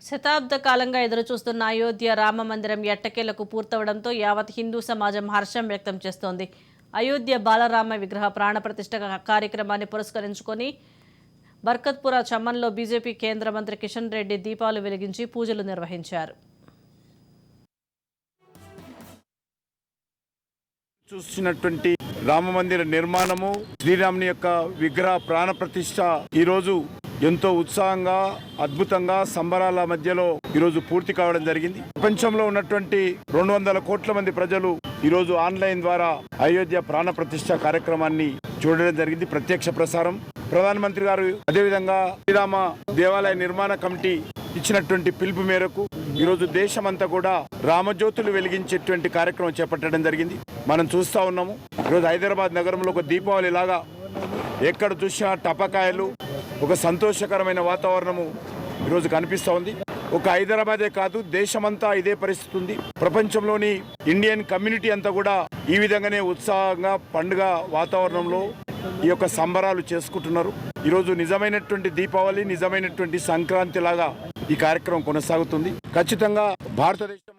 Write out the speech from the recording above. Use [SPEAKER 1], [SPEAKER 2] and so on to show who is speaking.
[SPEAKER 1] శతాబ్ద కాలంగా ఎదురుచూస్తున్న అయోధ్య రామ మందిరం ఎట్టకేలకు పూర్తవడంతో యావత్ హిందూ సమాజం హర్షం వ్యక్తం చేస్తోంది. అయోధ్య బాలరామ విగ్రహ ప్రాణప్రతిష్ఠ కార్యక్రమాన్ని పురస్కరించుకొని బర్కత్పుర చమ్మన్లో బీజేపీ కేంద్ర మంత్రి కిషన్ రెడ్డి దీపాలు వెలిగించి పూజలు నిర్వహించారు.
[SPEAKER 2] చూసినటువంటి రామ మందిర నిర్మాణము, శ్రీరాముని యొక్క విగ్రహ ప్రాణప్రతిష్ఠ ఈరోజు ఎంతో ఉత్సాహంగా, అద్భుతంగా, సంబరాల మధ్యలో ఈరోజు పూర్తి కావడం జరిగింది. ప్రపంచంలో ఉన్నటువంటి 200 కోట్ల మంది ప్రజలు ఈరోజు ఆన్లైన్ ద్వారా అయోధ్య ప్రాణప్రతిష్ఠ కార్యక్రమాన్ని చూడడం జరిగింది. ప్రత్యక్ష ప్రసారం ప్రధానమంత్రి గారు అదేవిధంగా శ్రీరామ దేవాలయ నిర్మాణ కమిటీ ఇచ్చినటువంటి పిలుపు మేరకు ఈరోజు దేశమంతా కూడా రామజ్యోతులు వెలిగించేటువంటి కార్యక్రమం చేపట్టడం జరిగింది. మనం చూస్తూ ఉన్నాము. ఈరోజు హైదరాబాద్ నగరంలో ఒక దీపావళి లాగా ఎక్కడ చూసినా టపాకాయలు, ఒక సంతోషకరమైన వాతావరణము ఈరోజు కనిపిస్తూ ఉంది. ఒక హైదరాబాదే కాదు, దేశమంతా ఇదే పరిస్థితి ఉంది. ప్రపంచంలోని ఇండియన్ కమ్యూనిటీ అంతా కూడా ఈ విధంగానే ఉత్సాహంగా పండుగ వాతావరణంలో ఈ యొక్క సంబరాలు చేసుకుంటున్నారు. ఈరోజు నిజమైనటువంటి దీపావళి, నిజమైనటువంటి సంక్రాంతి లాగా ఈ కార్యక్రమం కొనసాగుతుంది. ఖచ్చితంగా భారతదేశం